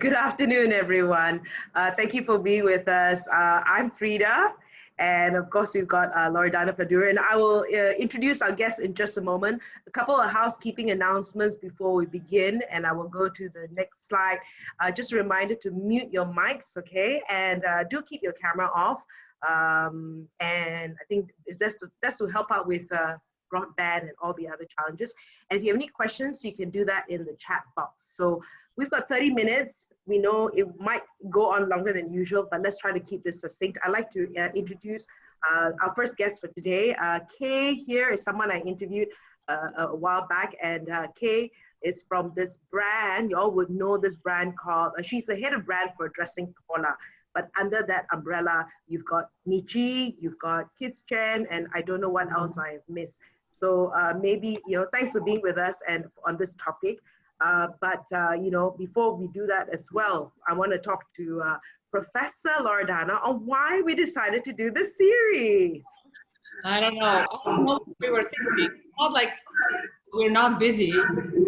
Good afternoon, everyone. Thank you for being with us. I'm Freda, and of course, we've got Loredana, Padurean. I will introduce our guests in just a moment. A couple of housekeeping announcements before we begin, and I will go to the next slide. Just a reminder to mute your mics, okay? And do keep your camera off. And I think that's to help out with broadband and all the other challenges. And if you have any questions, you can do that in the chat box. So we've got 30 minutes. We know it might go on longer than usual, but let's try to keep this succinct. I'd like to introduce our first guest for today. Kay here is someone I interviewed a while back, and Kay is from this brand. You all would know this brand called, she's the head of brand for dressing Paula. But under that umbrella, you've got Nichi, you've got Kids Chen, and I don't know what else I have missed. So maybe, thanks for being with us and on this topic. But before we do that as well, I want to talk to Professor Loredana on why we decided to do this series. I don't know. I don't know what we were thinking. Not like we're not busy. A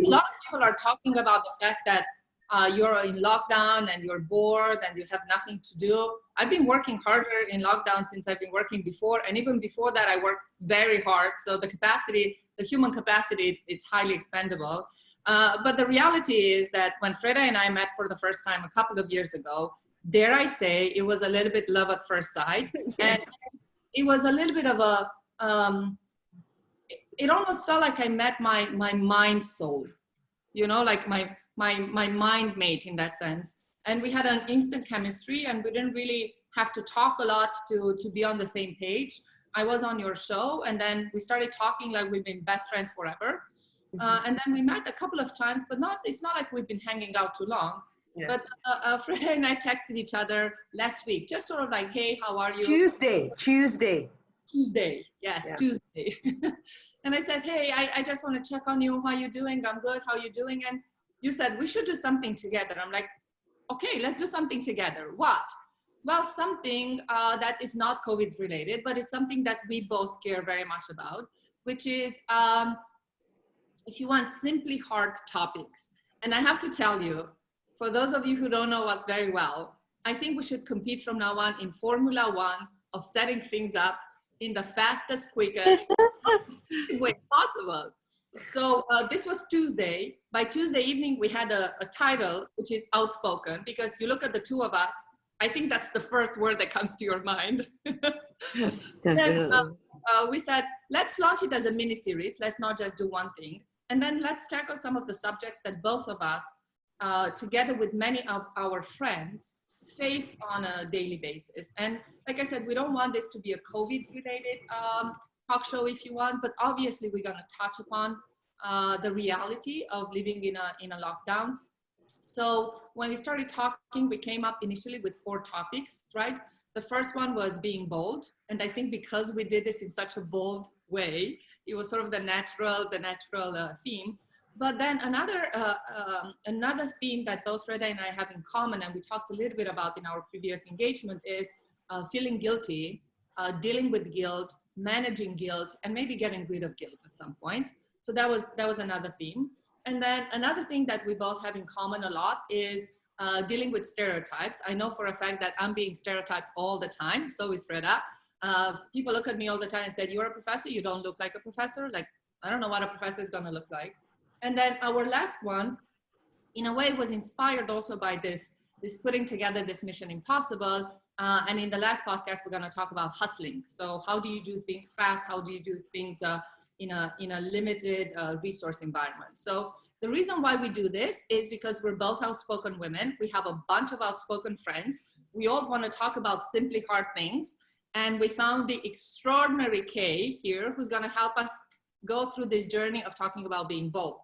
lot of people are talking about the fact that you're in lockdown and you're bored and you have nothing to do. I've been working harder in lockdown since I've been working before. And even before that, I worked very hard. So the capacity, the human capacity, it's highly expendable. But the reality is that when Freda and I met for the first time a couple of years ago, dare I say, it was a little bit love at first sight. Yes. And it was a little bit of a, it almost felt like I met my mind soul, like my mind mate in that sense. And we had an instant chemistry and we didn't really have to talk a lot to be on the same page. I was on your show and then we started talking like we've been best friends forever. And then we met a couple of times, but it's not like we've been hanging out too long. Yeah. But Freda and I texted each other last week, just sort of like, hey, how are you? Tuesday, yes, yeah. Tuesday. And I said, hey, I just want to check on you. How are you doing? I'm good. How are you doing? And you said, we should do something together. I'm like, okay, let's do something together. What? Well, something that is not COVID related, but it's something that we both care very much about, which is, if you want, simply hard topics. And I have to tell you, for those of you who don't know us very well, I think we should compete from now on in Formula One of setting things up in the fastest, quickest way possible. So this was Tuesday. By Tuesday evening, we had a title, which is outspoken, because you look at the two of us, I think that's the first word that comes to your mind. Then, we said, let's launch it as a mini series. Let's not just do one thing. And then let's tackle some of the subjects that both of us, together with many of our friends, face on a daily basis. And like I said, we don't want this to be a COVID-related talk show if you want, but obviously we're going to touch upon the reality of living in a lockdown. So when we started talking, we came up initially with 4 topics, right? The first one was being bold. And I think because we did this in such a bold way, it was sort of the natural theme. But then another theme that both Freda and I have in common, and we talked a little bit about in our previous engagement, is feeling guilty, dealing with guilt, managing guilt, and maybe getting rid of guilt at some point. So that was another theme. And then another thing that we both have in common a lot is dealing with stereotypes. I know for a fact that I'm being stereotyped all the time. So is Freda. People look at me all the time and say, you're a professor, you don't look like a professor. Like, I don't know what a professor is going to look like. And then our last one, in a way, was inspired also by this putting together this Mission Impossible. And in the last podcast, we're going to talk about hustling. So how do you do things fast? How do you do things in a limited resource environment? So the reason why we do this is because we're both outspoken women. We have a bunch of outspoken friends. We all want to talk about simply hard things. And we found the extraordinary Kay here, who's going to help us go through this journey of talking about being bold.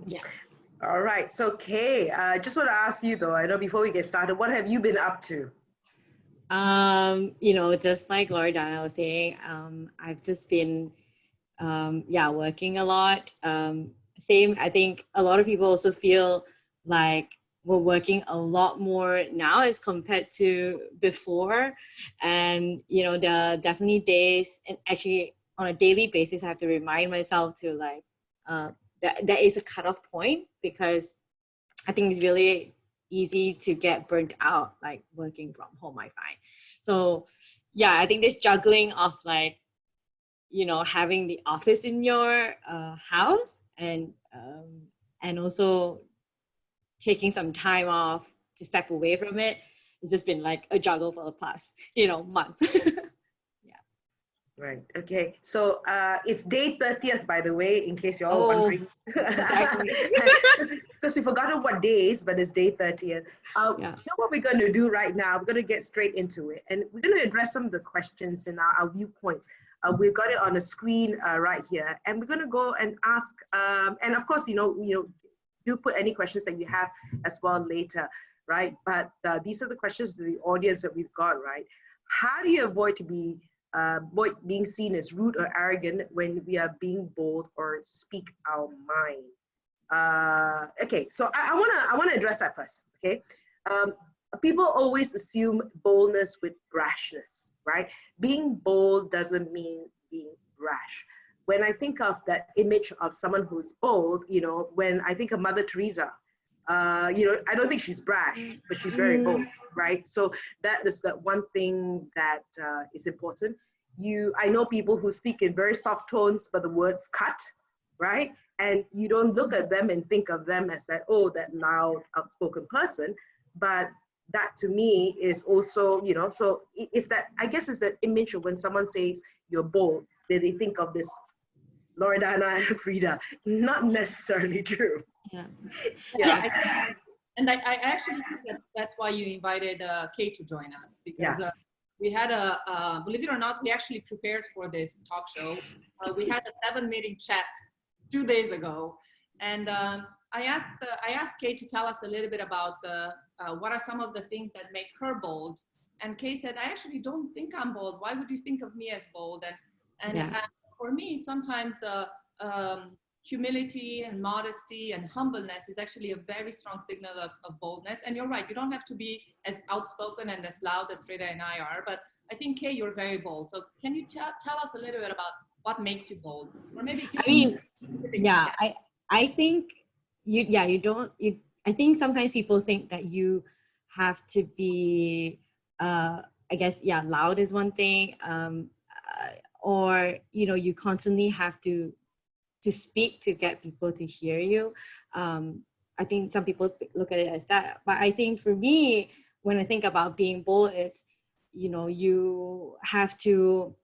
Yes. All right. So Kay, I just want to ask you though, I know before we get started, what have you been up to? Just like Loredana was saying, I've just been, working a lot. Same, I think a lot of people also feel like we're working a lot more now as compared to before. And, there are definitely days, and actually on a daily basis, I have to remind myself to like, that there is a cutoff point, because I think it's really easy to get burnt out, like working from home, I find. So yeah, I think this juggling of like, you know, having the office in your house and also taking some time off to step away from it, it's just been like a juggle for the past, you know, month. Right. Okay. So it's day 30th, by the way, in case you're all Oh, wondering. exactly. Because we've forgotten what days, but it's day 30th. Yeah. You know what we're going to do right now? We're going to get straight into it. And we're going to address some of the questions and our viewpoints. We've got it on the screen right here. And we're going to go and ask, and of course, you know, do put any questions that you have as well later, right? But these are the questions to the audience that we've got, right? How do you avoid being seen as rude or arrogant when we are being bold or speak our mind? Okay, so I wanna address that first. Okay, people always assume boldness with brashness, right? Being bold doesn't mean being brash. When I think of that image of someone who's bold, you know, when I think of Mother Teresa, you know, I don't think she's brash, but she's very bold, right? So that is that one thing that is important. I know people who speak in very soft tones, but the words cut, right? And you don't look at them and think of them as that, oh, that loud, outspoken person. But that to me is also, you know, so it's that, I guess it's that image of when someone says you're bold, that they think of this Loredana and Freda. Not necessarily true. Yeah. And I actually think that's why you invited Kay to join us, because we had believe it or not, we actually prepared for this talk show. We had a 7-meeting chat 2 days ago, and I asked Kay to tell us a little bit about what are some of the things that make her bold. And Kay said, I actually don't think I'm bold. Why would you think of me as bold? And for me, sometimes humility and modesty and humbleness is actually a very strong signal of boldness. And you're right, you don't have to be as outspoken and as loud as Freda and I are, but I think, Kay, you're very bold. So can you tell us a little bit about what makes you bold? Or maybe I think I think sometimes people think that you have to be, I guess, loud is one thing, or, you know, you constantly have to speak to get people to hear you. I think some people look at it as that. But I think for me, when I think about being bold, it's, you know, you have to,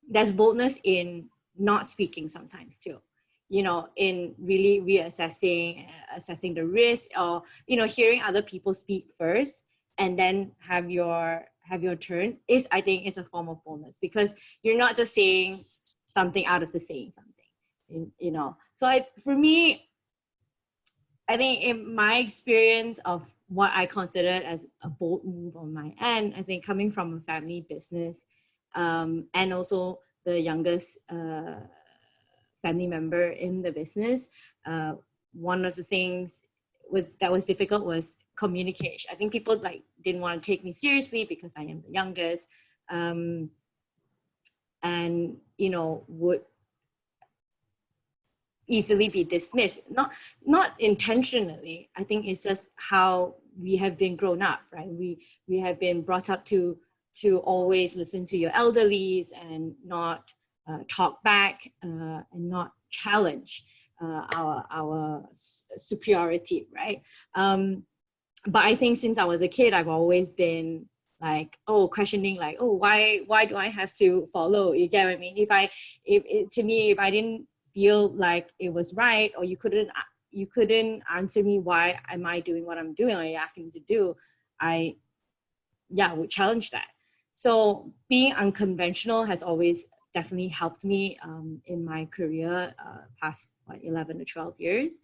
there's boldness in not speaking sometimes too. You know, in really assessing the risk, or, you know, hearing other people speak first and then have your turn is, I think, is a form of boldness, because you're not just saying something out of the saying something, you know. So for me, I think in my experience of what I considered as a bold move on my end, I think coming from a family business, and also the youngest family member in the business, one of the things that was difficult was communication. I think people didn't want to take me seriously because I am the youngest, and, you know, would easily be dismissed. Not intentionally. I think it's just how we have been grown up, right? We have been brought up to always listen to your elderlies and not talk back, and not challenge our superiority, right? But I think since I was a kid, I've always been questioning, why do I have to follow? You get what I mean? If I didn't feel like it was right, or you couldn't answer me, why am I doing what I'm doing, or you're asking me to do, I would challenge that. So being unconventional has always definitely helped me in my career, past 11 to 12 years.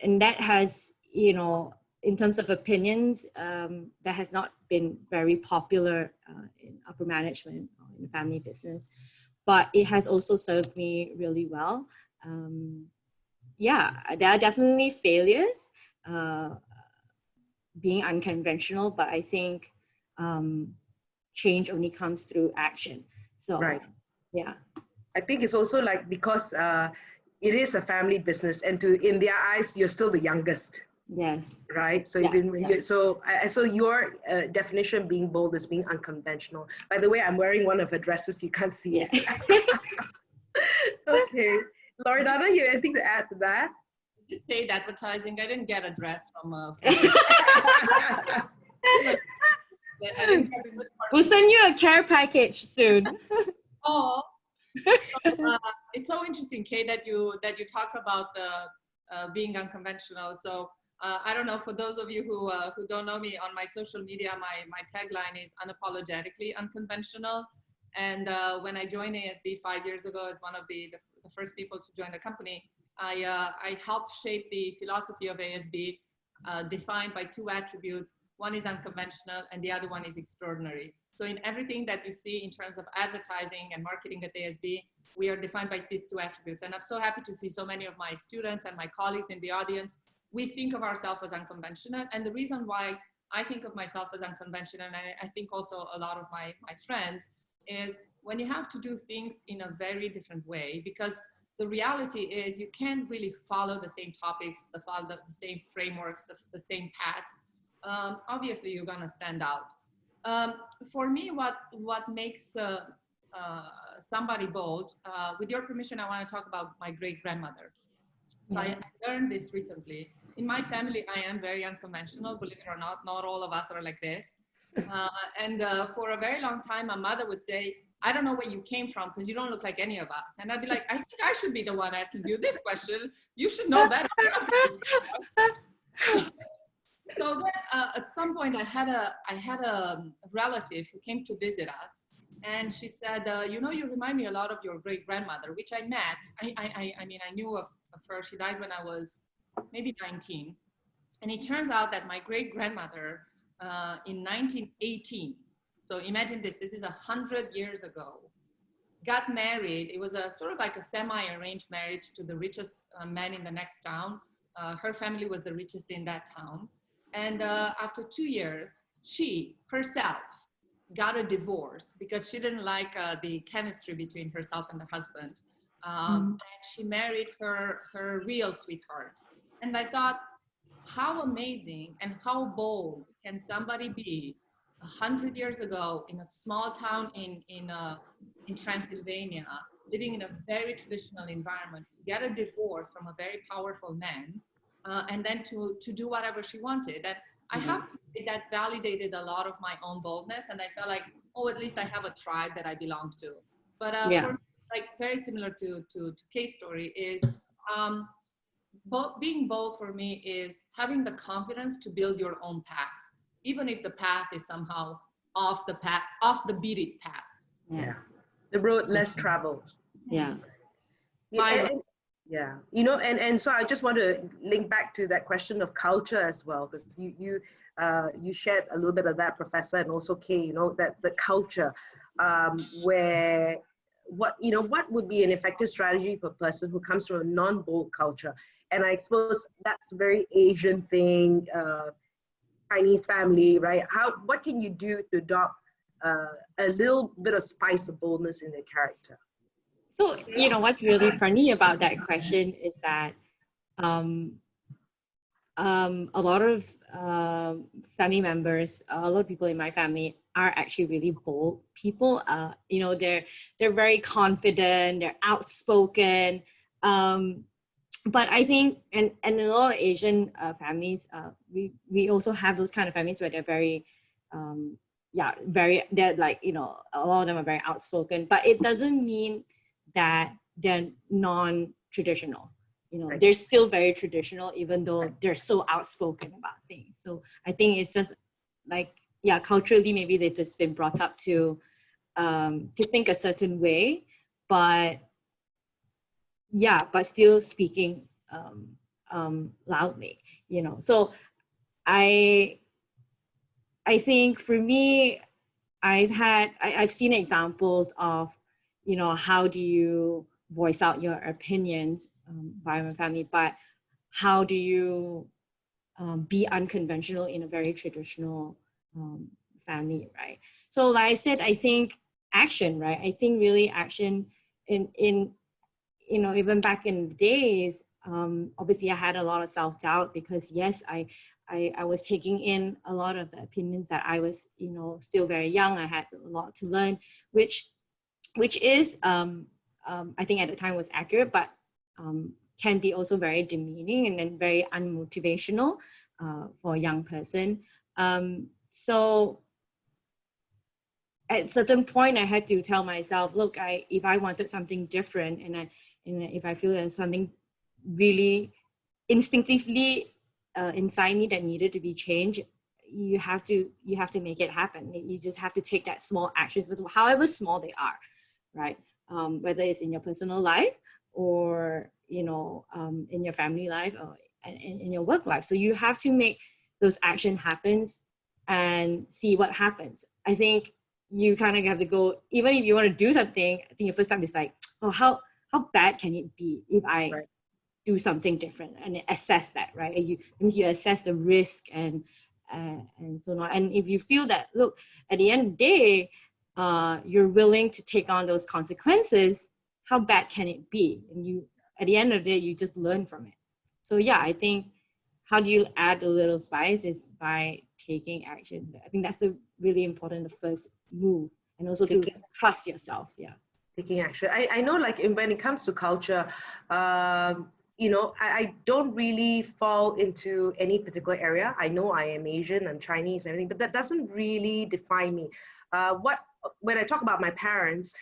And that has, you know, in terms of opinions, that has not been very popular in upper management or in family business, but it has also served me really well. There are definitely failures being unconventional, but I think change only comes through action. So right. Yeah, I think it's also because it is a family business, and in their eyes, you're still the youngest. Yes. right? So Yeah. you've been Yes. so your definition being bold is being unconventional. By the way, I'm wearing one of her dresses. You can't see Yeah. it. Okay, Loredana, you have anything to add to that? This paid advertising. I didn't get a dress from I didn't get a good part. We'll send you a care package soon. Oh, it's so interesting, Kay, that you talk about the being unconventional. So I don't know, for those of you who don't know me, on my social media, my tagline is unapologetically unconventional. And when I joined ASB 5 years ago as one of the first people to join the company, I helped shape the philosophy of ASB, defined by two attributes. One is unconventional and the other one is extraordinary. So in everything that you see in terms of advertising and marketing at ASB, we are defined by these two attributes. And I'm so happy to see so many of my students and my colleagues in the audience. We think of ourselves as unconventional. And the reason why I think of myself as unconventional, and I think also a lot of my friends, is when you have to do things in a very different way, because the reality is you can't really follow the same topics, follow the same frameworks, the same paths. Obviously, you're gonna stand out. For me, what makes somebody bold, with your permission, I want to talk about my great-grandmother. So I learned this recently. In my family, I am very unconventional, believe it or not. Not all of us are like this. And for a very long time, my mother would say, I don't know where you came from because you don't look like any of us. And I'd be like, I think I should be the one asking you this question. You should know better. So then at some point I had a relative who came to visit us, and she said, you know, you remind me a lot of your great grandmother, which I met. I mean, I knew of her. She died when I was maybe 19. And it turns out that my great grandmother in 1918, so imagine this is 100 years ago, got married. It was a sort of like a semi-arranged marriage to the richest man in the next town. Her family was the richest in that town. And after 2 years, she herself got a divorce because she didn't like the chemistry between herself and the husband. And she married her real sweetheart. And I thought, how amazing and how bold can somebody be 100 years ago in a small town in Transylvania, living in a very traditional environment, to get a divorce from a very powerful man, and then to do whatever she wanted. And I have to say that validated a lot of my own boldness. And I felt like, oh, at least I have a tribe that I belong to. But for me, like very similar to Kay's story is, being bold for me is having the confidence to build your own path, even if the path is somehow off the beaten path. Yeah, the road less traveled. Yeah. Yeah, you know, and so I just want to link back to that question of culture as well, because you shared a little bit of that, Professor, and also Kay, you know, that the culture where what would be an effective strategy for a person who comes from a non-bold culture. And I suppose that's a very Asian thing, Chinese family, right? What can you do to adopt a little bit of spice of boldness in their character? So, you know, what's really funny about that question is that a lot of family members, a lot of people in my family are actually really bold people. You know, they're very confident, they're outspoken. But I think, and in a lot of Asian families, we also have those kind of families where they're very, they're like, you know, a lot of them are very outspoken, but it doesn't mean that they're non-traditional. You know, they're still very traditional, even though they're so outspoken about things. So I think it's just like, yeah, culturally, maybe they've just been brought up to think a certain way, but yeah, but still speaking loudly, you know. So I think for me, I've seen examples of, you know, how do you voice out your opinions by my family, but how do you be unconventional in a very traditional family, right? So like I said, I think action, right? I think really action in you know, even back in the days, obviously I had a lot of self-doubt because yes, I was taking in a lot of the opinions that I was, you know, still very young. I had a lot to learn, which is, I think at the time was accurate, but can be also very demeaning and then very unmotivational for a young person. So at a certain point, I had to tell myself, look, if I wanted something different, and if I feel there's something really instinctively inside me that needed to be changed, you have to make it happen. You just have to take that small action, however small they are, right? Whether it's in your personal life or, you know, in your family life or in your work life. So you have to make those action happens and see what happens. I think you kind of have to go, even if you want to do something, I think your first time is like, oh, how bad can it be if I do something different, and assess that, right? It means you assess the risk and so on. And if you feel that, look, at the end of the day, you're willing to take on those consequences, how bad can it be? And you, at the end of the day, you just learn from it. So yeah, I think how do you add a little spice is by taking action. I think that's the really important, the first move, and also to trust yourself. Yeah. Taking action. I know, like, when it comes to culture, you know, I don't really fall into any particular area. I know I am Asian, I'm Chinese, and everything, but that doesn't really define me. When I talk about my parents,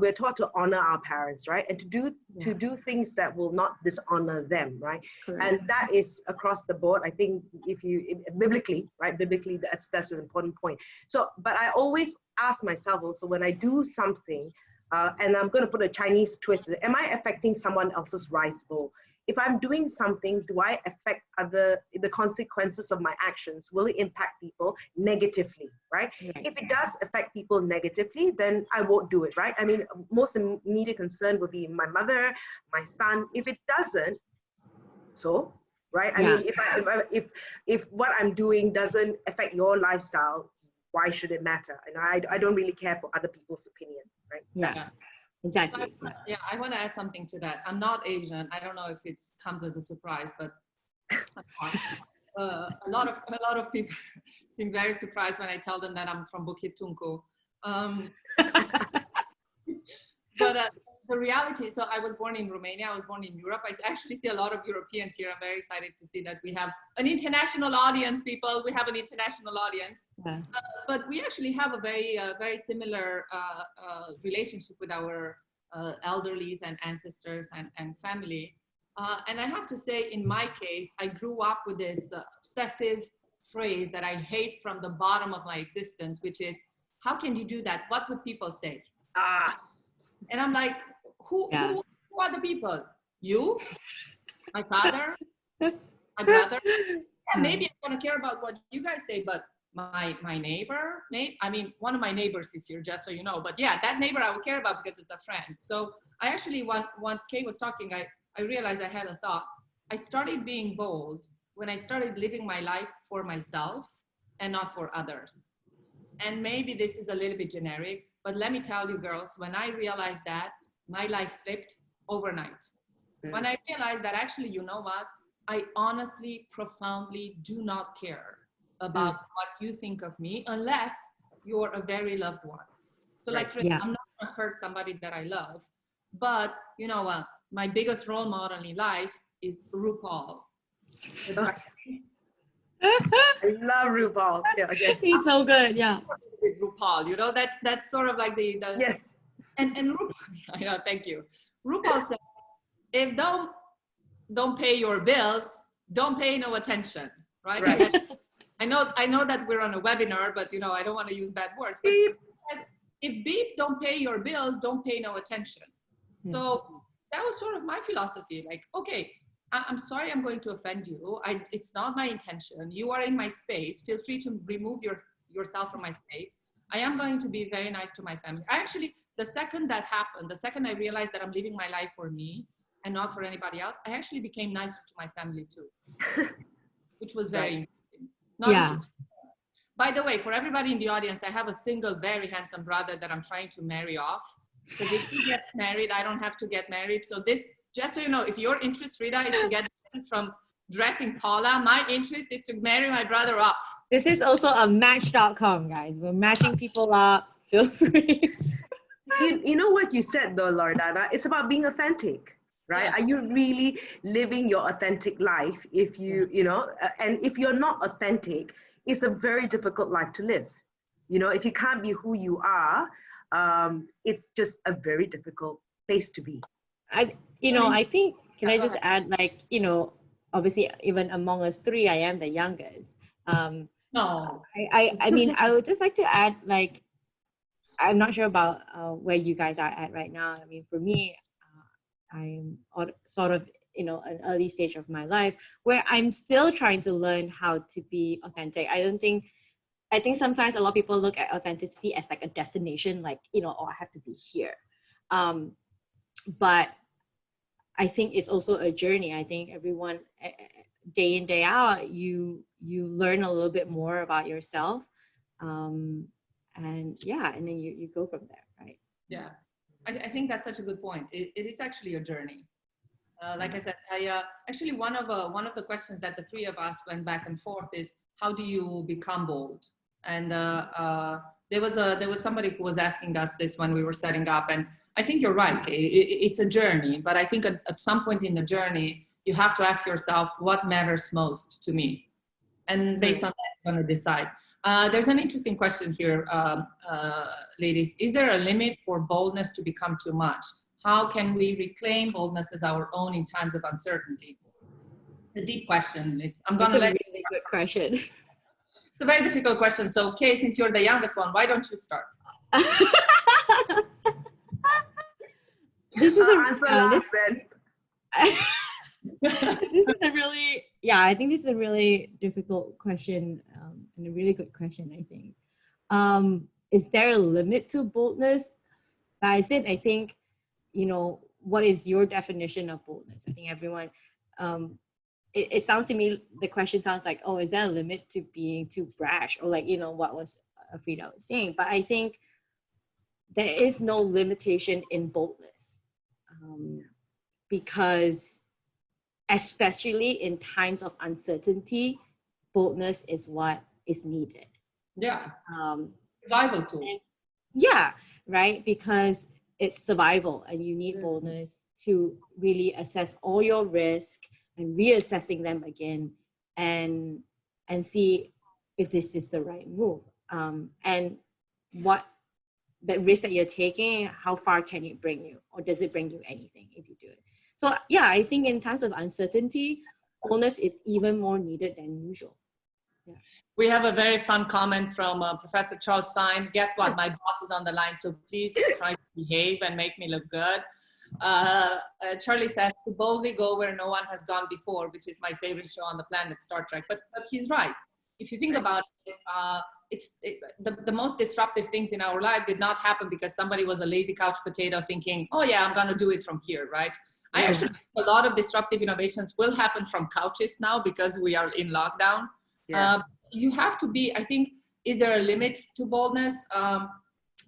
we're taught to honor our parents, right? And to do things that will not dishonor them, right? Correct. And that is across the board. I think biblically, right? Biblically, that's an important point. So, but I always ask myself also, when I do something, and I'm going to put a Chinese twist, am I affecting someone else's rice bowl? If I'm doing something, do I affect the consequences of my actions? Will it impact people negatively, right? If it does affect people negatively, then I won't do it, right? I mean, most immediate concern would be my mother, my son. If it doesn't, so, right? I mean, if what I'm doing doesn't affect your lifestyle, why should it matter? And I don't really care for other people's opinion, right? Yeah. Exactly. Yeah, I want to add something to that. I'm not Asian. I don't know if it comes as a surprise, but a lot of people seem very surprised when I tell them that I'm from Bukit Tungku. But the reality, so I was born in Romania. I was born in Europe. I actually see a lot of Europeans here. I'm very excited to see that we have an international audience, people. We have an international audience. Yeah. But we actually have a very similar relationship with our elderlies and ancestors and family. And I have to say, in my case, I grew up with this obsessive phrase that I hate from the bottom of my existence, which is, how can you do that? What would people say? And I'm like, who are the people? You? My father? My brother? Yeah, maybe I'm going to care about what you guys say, but my neighbor, I mean, one of my neighbors is here, just so you know, but yeah, that neighbor I will care about because it's a friend. So I actually, once Kay was talking, I realized I had a thought. I started being bold when I started living my life for myself and not for others. And maybe this is a little bit generic, but let me tell you, girls, when I realized that, my life flipped overnight. When I realized that actually, you know what? I honestly, profoundly do not care about what you think of me unless you're a very loved one. So like, for example, I'm not gonna hurt somebody that I love, but you know what? My biggest role model in life is RuPaul. I love RuPaul. Yeah, He's so good. Yeah. With RuPaul, you know, that's sort of like the yes. And RuPaul, yeah, thank you. RuPaul says, if don't pay your bills, don't pay no attention, right? I know that we're on a webinar, but you know, I don't want to use bad words. But says, if beep don't pay your bills, don't pay no attention. So that was sort of my philosophy. Like, okay, I'm sorry I'm going to offend you. It's not my intention. You are in my space. Feel free to remove yourself from my space. I am going to be very nice to my family. Actually, the second that happened, the second I realized that I'm living my life for me and not for anybody else, I actually became nicer to my family too, which was very interesting. By the way, for everybody in the audience, I have a single, very handsome brother that I'm trying to marry off. Because if he gets married, I don't have to get married. So this just so you know, if your interest, Freda, is to get business from dressing Paula, my interest is to marry my brother off. This is also a match.com, guys. We're matching people up. Feel free. You know what you said though, Loredana? It's about being authentic, right? Yeah. Are you really living your authentic life? If you know, and if you're not authentic, it's a very difficult life to live. You know, if you can't be who you are, it's just a very difficult place to be. I think, can I just add, like, obviously, even among us three, I am the youngest. No. I mean, I would just like to add, like, I'm not sure about where you guys are at right now. I mean, for me, I'm sort of, an early stage of my life where I'm still trying to learn how to be authentic. I think sometimes a lot of people look at authenticity as like a destination, like, I have to be here. But I think it's also a journey. I think everyone, day in, day out, you learn a little bit more about yourself. And then you go from there, right? Yeah, I think that's such a good point. It is actually a journey. Like I said, actually one of the questions that the three of us went back and forth is, how do you become bold? And there was somebody who was asking us this when we were setting up, and I think you're right. It's a journey, but I think at some point in the journey, you have to ask yourself, what matters most to me? And based on that, you're going to decide. There's an interesting question here, ladies. Is there a limit for boldness to become too much? How can we reclaim boldness as our own in times of uncertainty? It's a deep question. It's a really good question. It's a very difficult question. So, Kay, since you're the youngest one, why don't you start? This is answer last then. I think this is a really difficult question, and a really good question, I think. Is there a limit to boldness? I think, what is your definition of boldness? I think everyone, it sounds to me, the question sounds like, oh, is there a limit to being too brash? Or like, what was Freda was saying. But I think there is no limitation in boldness. Because especially in times of uncertainty, boldness is what is needed. Yeah. Survival tool. Right? Because it's survival, and you need boldness to really assess all your risk and reassessing them again, and see if this is the right move, and what the risk that you're taking, how far can it bring you, or does it bring you anything if you do it? So I think in times of uncertainty, boldness is even more needed than usual. Yeah. We have a very fun comment from Professor Charles Stein. Guess what? My boss is on the line, so please try to behave and make me look good. Charlie says, to boldly go where no one has gone before, which is my favorite show on the planet, Star Trek. But he's right. If you think about it, the most disruptive things in our life did not happen because somebody was a lazy couch potato thinking, oh yeah, I'm going to do it from here, right? I actually think a lot of disruptive innovations will happen from couches now because we are in lockdown. You have to be, I think, is there a limit to boldness?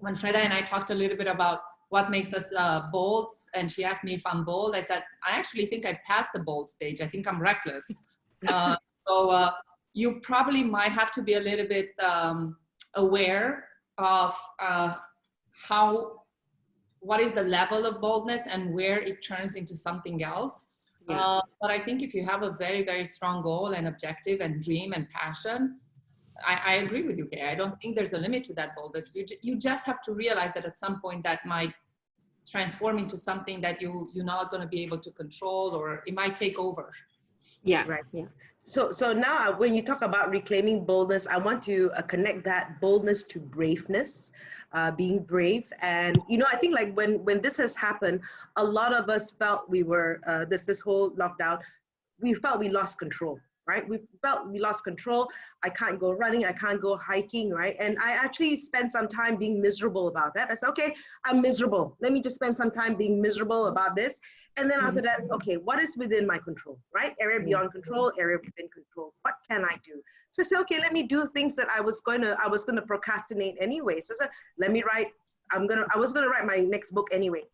When Freda and I talked a little bit about what makes us bold, and she asked me if I'm bold, I said, I actually think I passed the bold stage. I think I'm reckless. So you probably might have to be a little bit aware of what is the level of boldness and where it turns into something else. But I think if you have a very, very strong goal and objective and dream and passion, I agree with you, Kay. I don't think there's a limit to that boldness. You just have to realize that at some point that might transform into something that you're not going to be able to control, or it might take over. Yeah, right. Yeah. So now when you talk about reclaiming boldness, I want to connect that boldness to braveness, being brave. And, I think like when this has happened, a lot of us felt we were, this whole lockdown, we felt we lost control, right? We felt we lost control. I can't go running, I can't go hiking, right? And I actually spent some time being miserable about that. I said, okay, I'm miserable. Let me just spend some time being miserable about this. And then after that, okay, what is within my control, right? Area beyond control, area within control. What can I do? So I said, okay, let me do things that I was gonna procrastinate anyway. So I said, let me write, I was gonna write my next book anyway.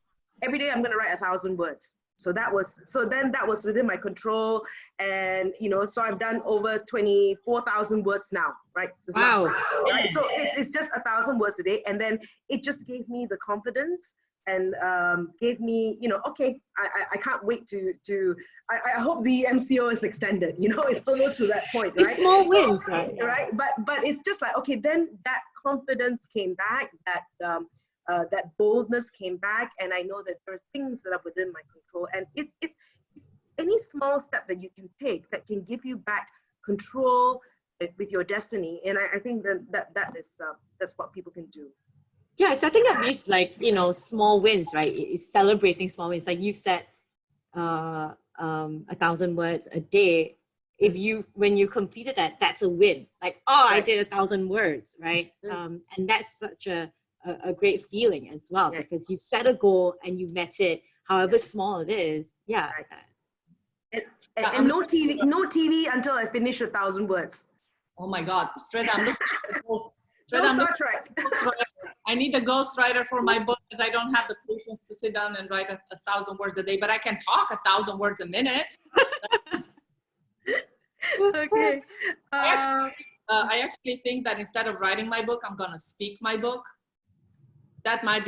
Every day I'm gonna write 1,000 words. Then that was within my control, and so I've done over 24,000 words now, right? Wow. Right? So it's just 1,000 words a day, and then it just gave me the confidence and gave me, okay, I can't wait to I hope the MCO is extended, it's almost to that point, right? It's small wins, right? Right, but it's just like, okay, then that confidence came back, that boldness came back, and I know that there are things that are within my control, and it's any small step that you can take that can give you back control with your destiny, and I think that is that's what people can do. Yeah, setting up these small wins, right? It's celebrating small wins, like you said, 1,000 words a day. When you completed that, that's a win. Like, right. I did 1,000 words, right? And that's such a great feeling as well, because you've set a goal and you met it, however small it is. Yeah. Right. And no TV until I finish 1,000 words. Oh my God, Freda, I'm looking at the goals. I need a ghostwriter for my book because I don't have the patience to sit down and write 1,000 words a day, but I can talk 1,000 words a minute. Okay. I actually think that instead of writing my book, I'm gonna speak my book. That might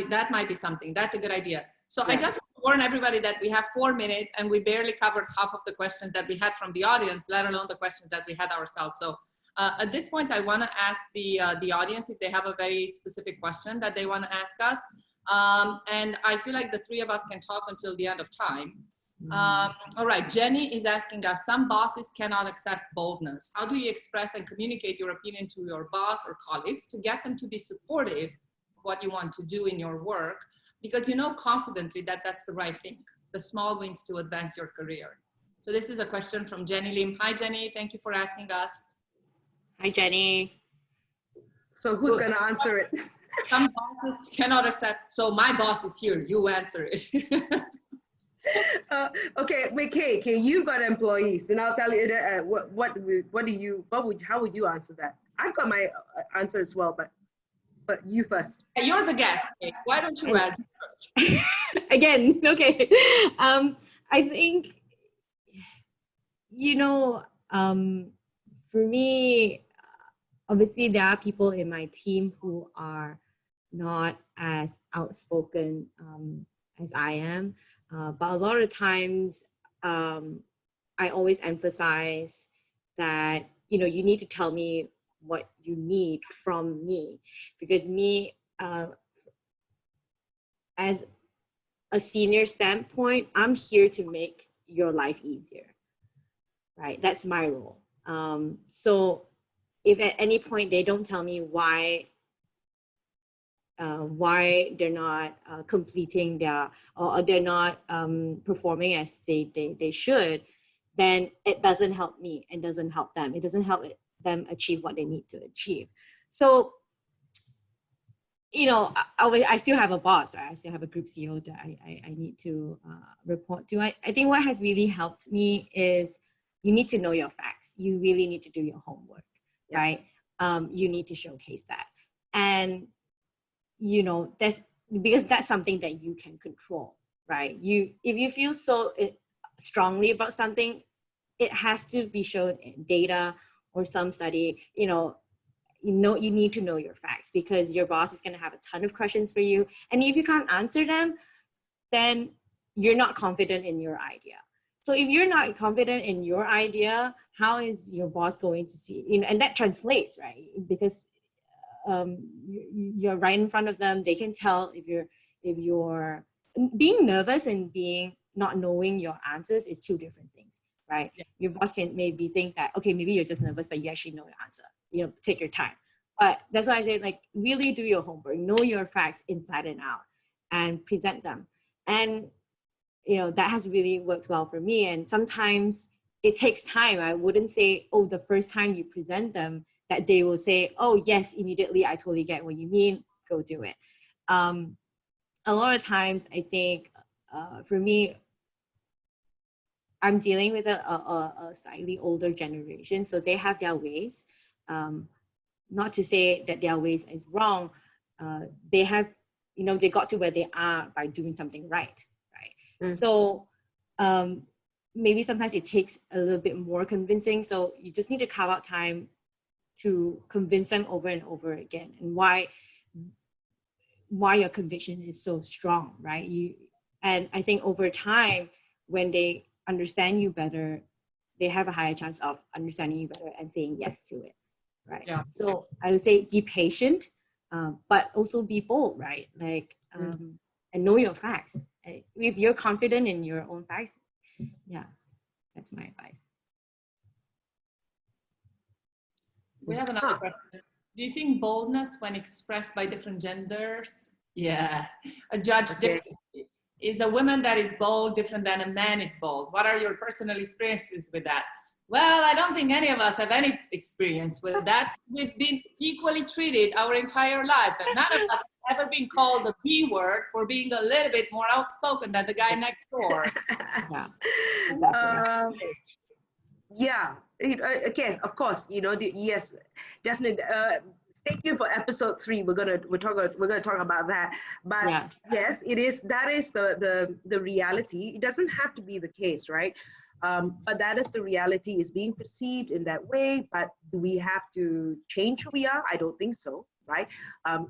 be something. That's a good idea. So I just want to warn everybody that we have 4 minutes and we barely covered half of the questions that we had from the audience, let alone the questions that we had ourselves. So at this point, I want to ask the audience if they have a very specific question that they want to ask us. And I feel like the three of us can talk until the end of time. All right, Jenny is asking us, some bosses cannot accept boldness. How do you express and communicate your opinion to your boss or colleagues to get them to be supportive of what you want to do in your work? Because you know confidently that that's the right thing, the small wins to advance your career. So this is a question from Jenny Lim. Hi, Jenny, thank you for asking us. Hi, Jenny. So who's going to answer it? Some bosses cannot accept. So my boss is here. You answer it. Okay, wait, Kay, you've got employees, and I'll tell you that, how would you answer that? I've got my answer as well, but you first. You're the guest. Kay. Why don't you answer first? Again, okay. I think, for me, obviously there are people in my team who are not as outspoken as I am, but a lot of times I always emphasize that you need to tell me what you need from me, because me as a senior standpoint, I'm here to make your life easier, right? That's my role. So if at any point they don't tell me why they're not completing their, or they're not performing as they should, then it doesn't help me. It doesn't help them. It doesn't help them achieve what they need to achieve. So, I still have a boss, right? I still have a group CEO that I need to report to. I think what has really helped me is you need to know your facts. You really need to do your homework, right? You need to showcase that. And that's because that's something that you can control, right? If you feel so strongly about something, it has to be shown in data or some study. You need to know your facts, because your boss is going to have a ton of questions for you, and if you can't answer them, then you're not confident in your idea. So if you're not confident in your idea, how is your boss going to see? And that translates, right? Because you're right in front of them. They can tell if you're being nervous and being not knowing your answers is two different things, right? Yeah. Your boss can maybe think that, okay, maybe you're just nervous, but you actually know your answer. Take your time. But that's why I say, really do your homework, know your facts inside and out, and present them. And that has really worked well for me. And sometimes it takes time. I wouldn't say, the first time you present them, that they will say, oh yes, immediately, I totally get what you mean, go do it. A lot of times, I think for me, I'm dealing with a slightly older generation, so they have their ways. Not to say that their ways is wrong. They have, they got to where they are by doing something right? Mm-hmm. So maybe sometimes it takes a little bit more convincing. So you just need to carve out time to convince them over and over again, and why your conviction is so strong, right? And I think over time, when they understand you better, they have a higher chance of understanding you better and saying yes to it, right? Yeah. So I would say be patient, but also be bold, right? Like, and know your facts. If you're confident in your own facts, yeah, that's my advice. We have another question. Do you think boldness, when expressed by different genders, a judge differently? Is a woman that is bold different than a man is bold? What are your personal experiences with that? Well, I don't think any of us have any experience with that. We've been equally treated our entire life, and none of us have ever been called the B word for being a little bit more outspoken than the guy next door. Yeah, exactly. Yeah, okay, of course, yes, definitely. Stay tuned for episode 3. We're gonna talk about that. But yes, that is the reality. It doesn't have to be the case, right? But that is the reality, is being perceived in that way. But do we have to change who we are? I don't think so, right?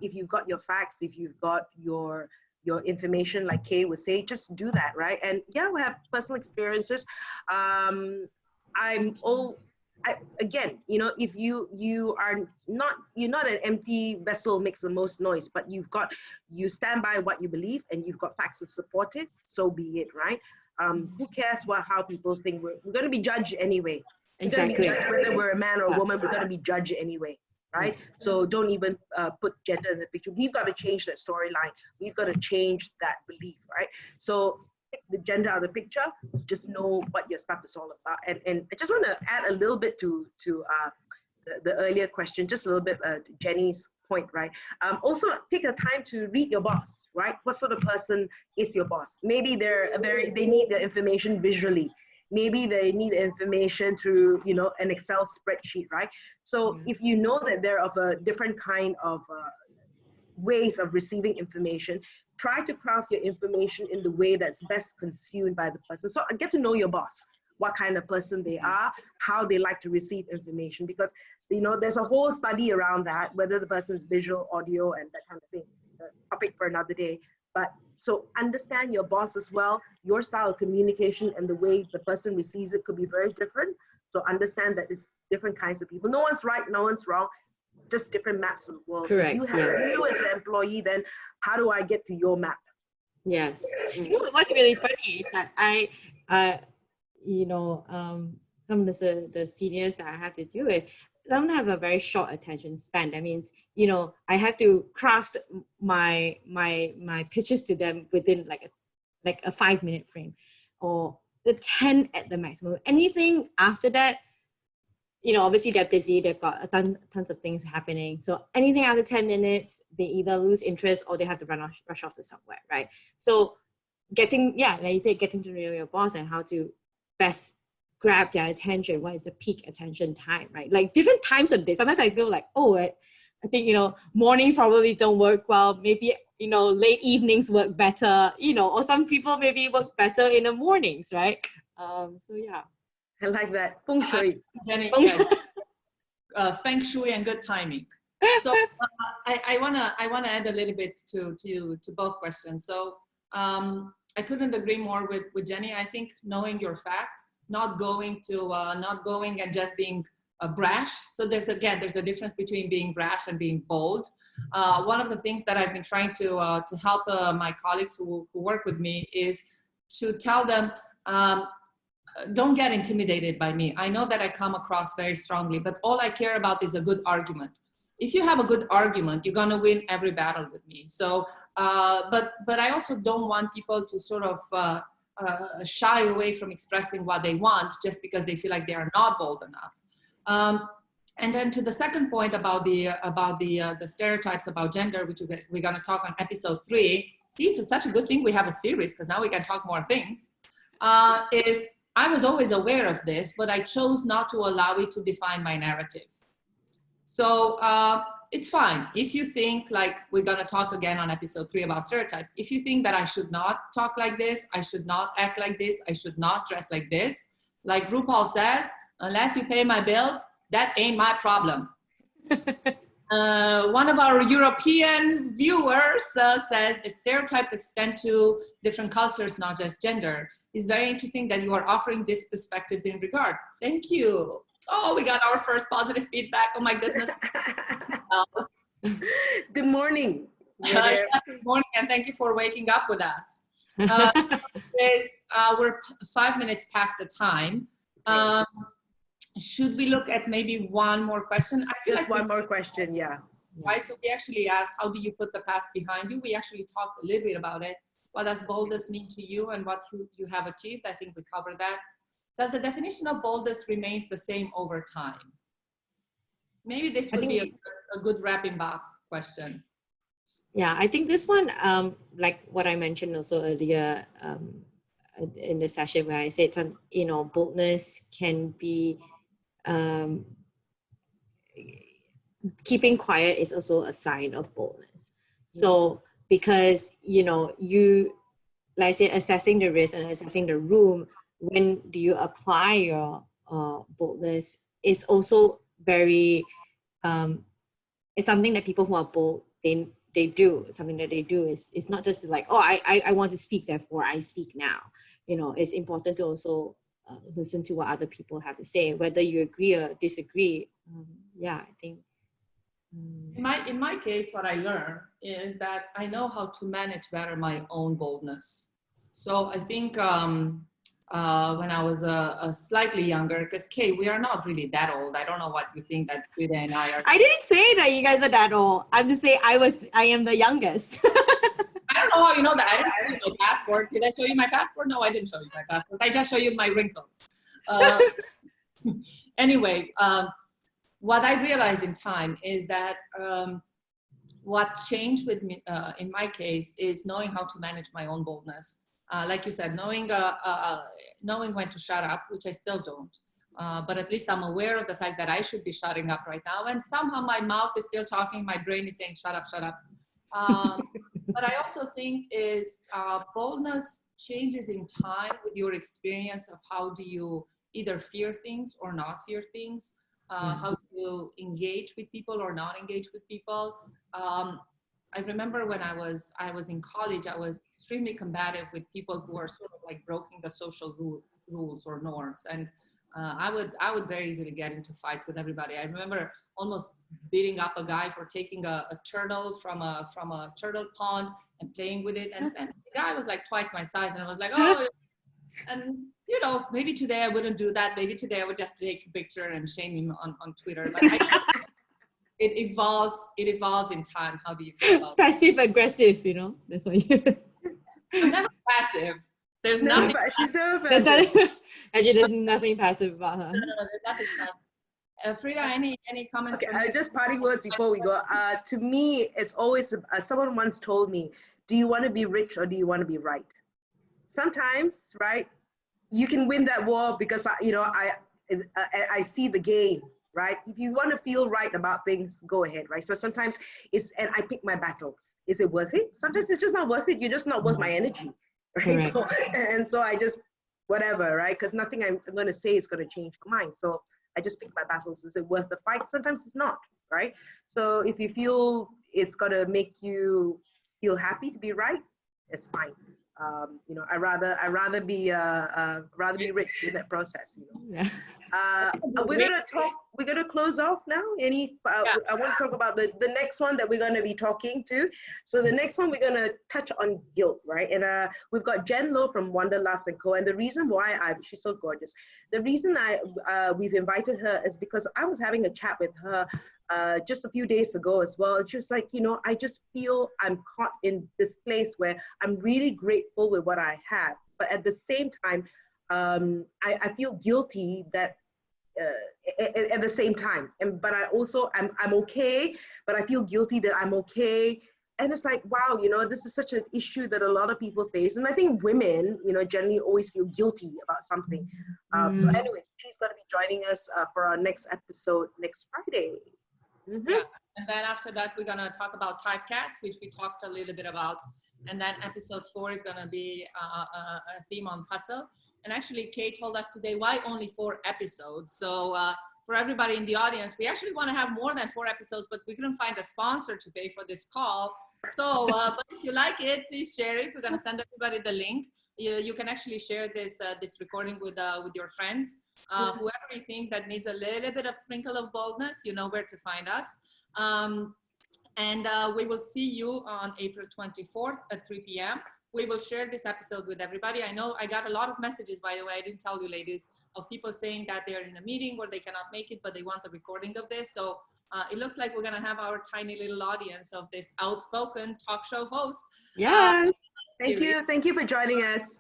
If you've got your facts, if you've got your information, like Kay would say, just do that, right? And yeah, we have personal experiences. Again, if you're not an empty vessel makes the most noise, but you stand by what you believe and you've got facts to support it, so be it, right? Who cares how people think? We're going to be judged anyway. Exactly. We're going to be judged whether we're a man or a woman. We're going to be judged anyway, right? So don't even put gender in the picture. We've got to change that storyline. We've got to change that belief, right? So take the gender out of the picture, just know what your stuff is all about. And I just want to add a little bit to the earlier question, just a little bit to Jenny's point, right? Also take the time to read your boss, right? What sort of person is your boss? Maybe they need the information visually. Maybe they need information through, an Excel spreadsheet, right? So if you know that they're of a different kind of ways of receiving information, try to craft your information in the way that's best consumed by the person. So get to know your boss, what kind of person they are, how they like to receive information, because there's a whole study around that, whether the person's visual, audio, and that kind of thing. Topic for another day. But so understand your boss as well. Your style of communication and the way the person receives it could be very different. So understand that it's different kinds of people. No one's right, no one's wrong. Just different maps of the world. Correct. You as an employee, then how do I get to your map? Yes. What's really funny is that some of the seniors that I have to deal with, some have a very short attention span. That means, I have to craft my pitches to them within like a 5-minute frame, or the 10 at the maximum. Anything after that, obviously they're busy, they've got tons of things happening. So anything after 10 minutes, they either lose interest or they have to rush off to somewhere, right? So like you said, getting to know your boss and how to best grab their attention. What is the peak attention time, right? Like different times of day. Sometimes I feel like, I think, mornings probably don't work well. Maybe, late evenings work better, or some people maybe work better in the mornings, right? So yeah. I like that. Feng Shui. Jenny, Feng Shui and good timing. So I wanna add a little bit to both questions. So I couldn't agree more with Jenny. I think knowing your facts, not going and just being brash. So there's a difference between being brash and being bold. One of the things that I've been trying to help my colleagues who work with me is to tell them, don't get intimidated by me. I know that I come across very strongly, but all I care about is a good argument. If you have a good argument, you're gonna win every battle with me. So, but I also don't want people to sort of shy away from expressing what they want just because they feel like they are not bold enough. And then to the second point about the stereotypes about gender, which we're gonna talk on episode 3. See, it's such a good thing we have a series because now we can talk more things. Is I was always aware of this, but I chose not to allow it to define my narrative. So it's fine. If you think like we're going to talk again on episode 3 about stereotypes, if you think that I should not talk like this, I should not act like this, I should not dress like this, like RuPaul says, unless you pay my bills, that ain't my problem. One of our European viewers says the stereotypes extend to different cultures, not just gender. It's very interesting that you are offering these perspectives in regard. Thank you. Oh, we got our first positive feedback. Oh my goodness. Good morning. Good morning, and thank you for waking up with us. We're 5 minutes past the time. Should we look at maybe one more question? I feel Just like one more question, yeah. Right, so we actually asked, how do you put the past behind you? We actually talked a little bit about it. What does boldness mean to you and what you have achieved? I think we covered that. Does the definition of boldness remains the same over time? Maybe this would be a good wrapping up question. Yeah, I think this one, like what I mentioned also earlier in the session where I said some, you know, boldness can be, keeping quiet is also a sign of boldness. So because, you know, you, like I said, assessing the risk and assessing the room, when do you apply your boldness is also very, it's something that people who are bold, they do. Something that they do is not just like, oh, I want to speak, therefore I speak now. You know, it's important to also listen to what other people have to say, whether you agree or disagree. Yeah, I think. In my case, what I learned is that I know how to manage better my own boldness. So I think when I was slightly younger, because Kay, we are not really that old. I don't know what you think that Freda and I are. I didn't say that you guys are that old. I'm just saying I am the youngest. I don't know how you know that. I didn't show you my passport. Did I show you my passport? No, I didn't show you my passport. I just show you my wrinkles. Anyway, what I realized in time is that what changed with me, in my case, is knowing how to manage my own boldness. Like you said, knowing when to shut up, which I still don't. But at least I'm aware of the fact that I should be shutting up right now. And somehow my mouth is still talking. My brain is saying, shut up, shut up. But I also think is boldness changes in time with your experience of how do you either fear things or not fear things. How to engage with people or not engage with people. I remember when I was in college, I was extremely combative with people who are sort of like breaking the social rules or norms, and I would very easily get into fights with everybody. I remember almost beating up a guy for taking a turtle from a turtle pond and playing with it, and the guy was like twice my size, and I was like, oh. And, you know, maybe today I wouldn't do that. Maybe today I would just take a picture and shame him on Twitter. But it evolves in time. How do you feel about passive aggressive, you know? That's what you... I'm never passive. There's nothing. She's never passive. Actually, there's nothing passive about her. No, there's nothing passive. Freda, any comments? Okay, just parting words before we go. To me, it's always, someone once told me, do you want to be rich or do you want to be right? Sometimes, right, you can win that war because I see the game, right? If you want to feel right about things, go ahead, right? So sometimes and I pick my battles. Is it worth it? Sometimes it's just not worth it. You're just not worth my energy, right? So, and so I just, whatever, right? Because nothing I'm going to say is going to change my mind. So I just pick my battles. Is it worth the fight? Sometimes it's not, right? So if you feel it's going to make you feel happy to be right, it's fine. You know, I'd rather be rich in that process. You know, we're gonna close off now. I want to talk about the next one that we're gonna be talking to. So the next one we're gonna touch on guilt, right? And we've got Jen Lowe from Wanderlust & Co. And the reason why she's so gorgeous. The reason we've invited her is because I was having a chat with her just a few days ago as well. It's just like, you know, I just feel I'm caught in this place where I'm really grateful with what I have, but at the same time, I feel guilty that at the same time, but I'm okay, but I feel guilty that I'm okay. And it's like, wow, you know, this is such an issue that a lot of people face. And I think women, you know, generally always feel guilty about something. So anyway, she's going to be joining us for our next episode next Friday. Mm-hmm. Yeah. And then after that, we're going to talk about typecasts, which we talked a little bit about. And then episode 4 is going to be a theme on hustle. And actually, Kate told us today, why only 4 episodes? So for everybody in the audience, we actually want to have more than 4 episodes, but we couldn't find a sponsor to pay for this call. So, but if you like it, please share it. We're going to send everybody the link. You can actually share this recording with your friends. Whoever you think that needs a little bit of sprinkle of boldness, you know where to find us. And we will see you on April 24th at 3 p.m. We will share this episode with everybody. I know I got a lot of messages, by the way, I didn't tell you ladies, of people saying that they're in a meeting where they cannot make it, but they want the recording of this. So it looks like we're going to have our tiny little audience of this outspoken talk show host. Yes. Thank you. Thank you for joining us.